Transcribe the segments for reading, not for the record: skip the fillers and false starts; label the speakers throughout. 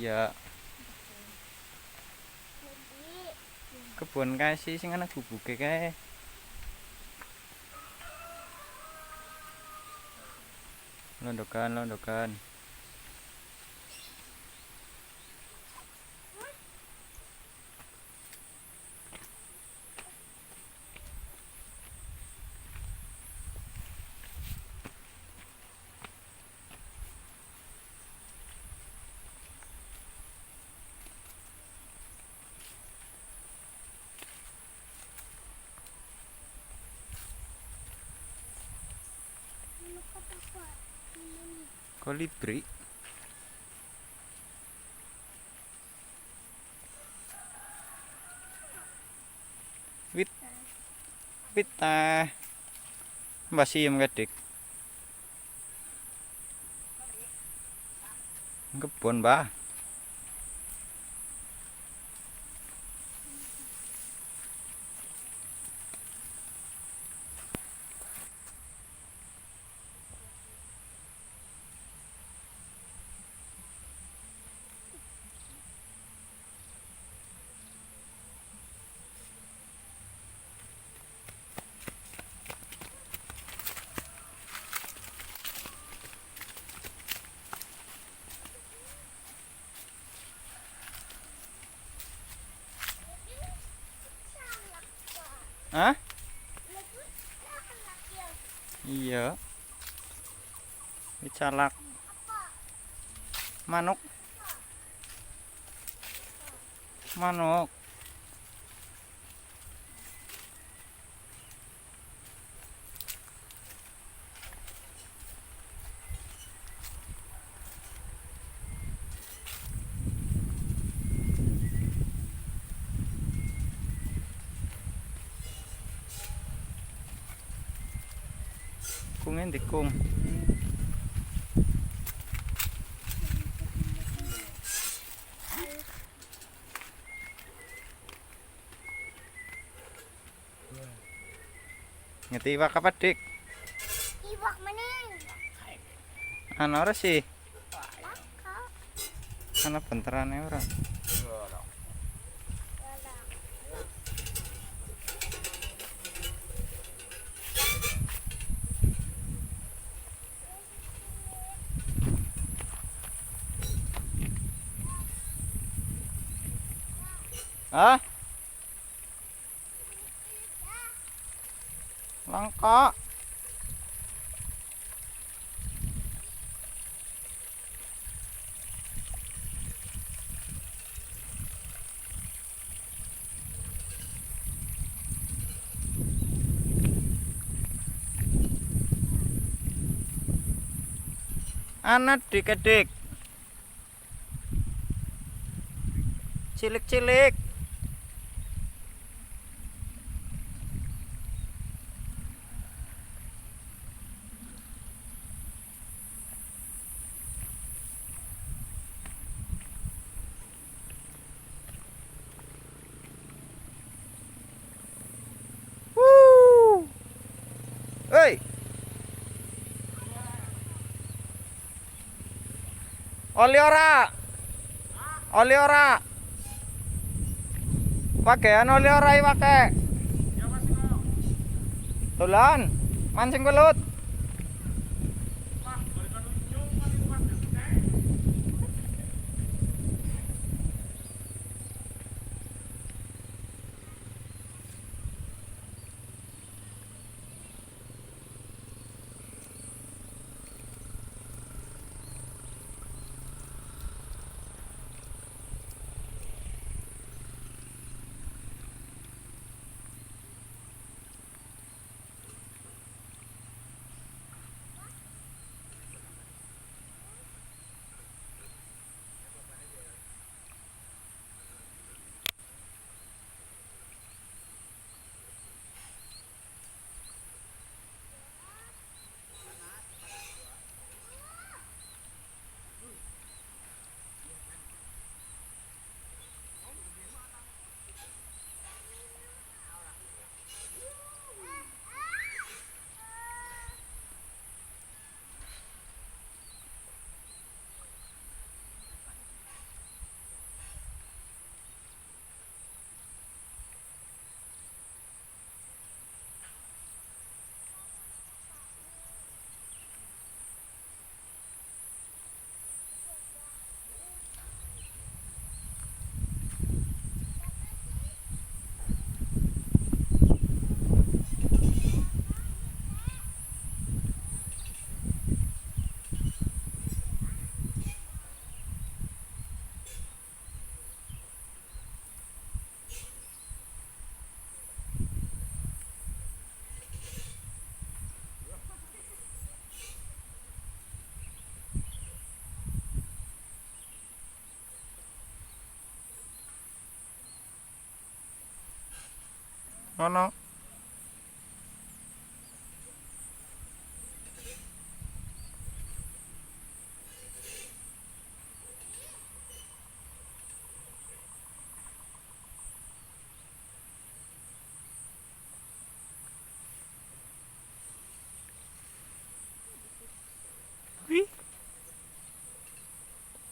Speaker 1: Iya, kebun kae sih sing ana gubuke kae. Londokan, londokan. Kolibri. Wit, wit teh. Mbah siem kadik. Kebun, Mbah. Hah? Iya. Wit salak. Manuk. Manuk. Kung endi kung. Ngerti iwak apa, Dik?
Speaker 2: Iwak maning.
Speaker 1: Ana ora sih?
Speaker 2: Kau.
Speaker 1: Ana benterane ora? Hah? Langka. Ana dik-dik. Cilik-cilik. Hei. Oli ora? Oli ora? Pakaian oli ora iwake? Dolan, mancing belut. Ngono. Wih.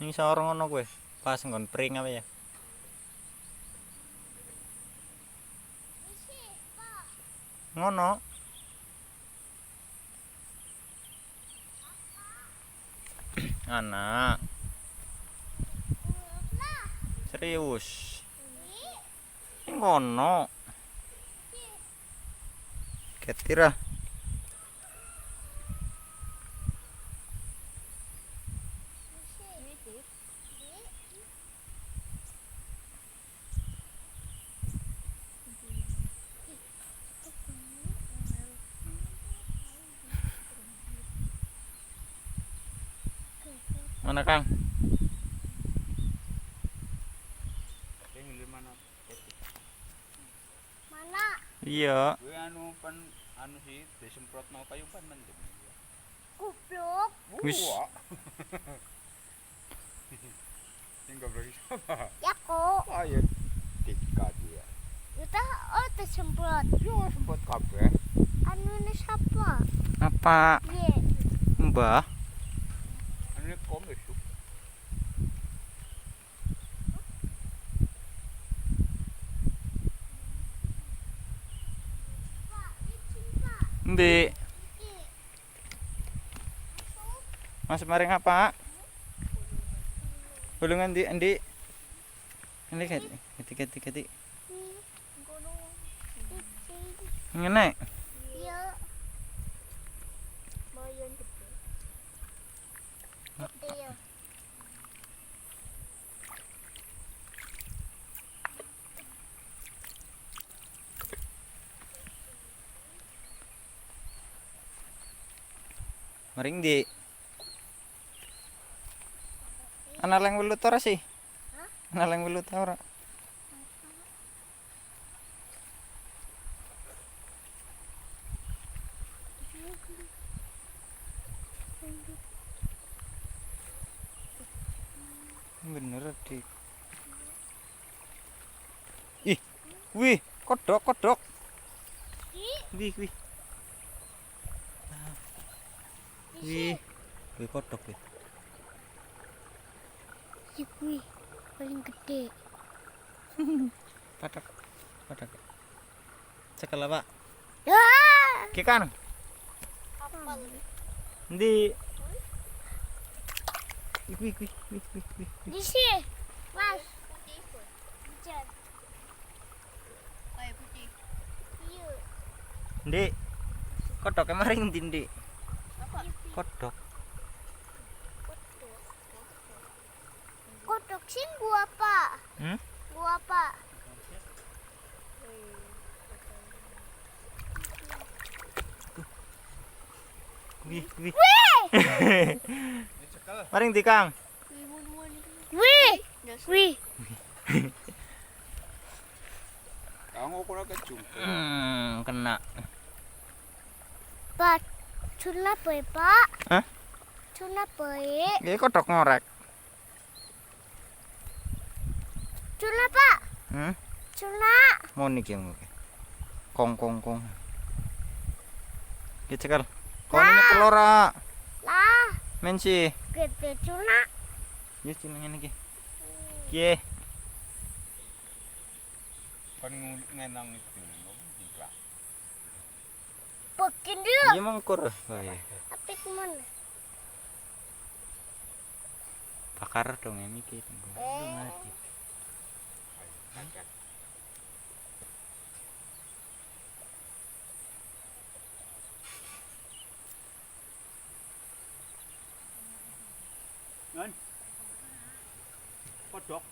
Speaker 1: Ning sawar ngono kowe. Pas nggon pring apa ya? Ngono. Anak. Serius. Ngono. Ketira. Mana Kang?
Speaker 2: Mana?
Speaker 1: Iya.
Speaker 3: Gue anu sih disemprot mau kayu panen.
Speaker 2: Goblok.
Speaker 1: Wis.
Speaker 3: Tinggal bagi sama.
Speaker 2: Ya kok.
Speaker 3: Ayo tika dia.
Speaker 2: Kita tersemprot.
Speaker 3: Yo semprot kabeh.
Speaker 2: Anu ini siapa?
Speaker 1: Apa?
Speaker 2: Ye.
Speaker 1: Mbah?
Speaker 3: Anu komis tuh.
Speaker 1: Mbak. Mas maring apa? Bulungan di endi? Ini kati. Ngene.
Speaker 2: Iya. Boyon gede. Gede ya.
Speaker 1: Maring di. Ana leng welut ora sih?
Speaker 2: Hah?
Speaker 1: Ana leng welut ora? Bener dik. Ih, wih, kodok. Wih. Wih kodok wih.
Speaker 2: Ya gue paling gede.
Speaker 1: Padak. Cekel apa?
Speaker 2: Ya.
Speaker 1: Ki kan?
Speaker 2: Apa?
Speaker 1: Ndi? Wih.
Speaker 2: Di sini. Mas. Hujan. Kayak putih. Iya.
Speaker 1: Ndi. Kodoknya maring ndi, Ndi?
Speaker 2: Apa?
Speaker 1: Kodok.
Speaker 2: Kodok sih gua apa?
Speaker 1: Hmm?
Speaker 2: Gua apa?
Speaker 1: Wih.
Speaker 3: Cekel.
Speaker 1: Maring di Kang.
Speaker 2: Wih.
Speaker 3: Kamu kena kecung.
Speaker 1: Kena.
Speaker 2: Pak, cuna pe pak?
Speaker 1: Hah?
Speaker 2: Cuna pe?
Speaker 1: Iki kodok ngorek.
Speaker 2: Cuna pak?
Speaker 1: Hmm?
Speaker 2: Cuna.
Speaker 1: Mau niki yang kong. Ki cekel. Kon ini telora.
Speaker 2: Lah,
Speaker 1: Mensi.
Speaker 2: gede cuna.
Speaker 1: Ya cina ngene iki. Kiye.
Speaker 3: Kan ngenang itu. Tika.
Speaker 2: Pekin dia.
Speaker 1: Iya mangkur. Bae.
Speaker 2: Tapi kemana?
Speaker 1: Bakar dong ini iki. Mati.
Speaker 3: Ngan. Kodok.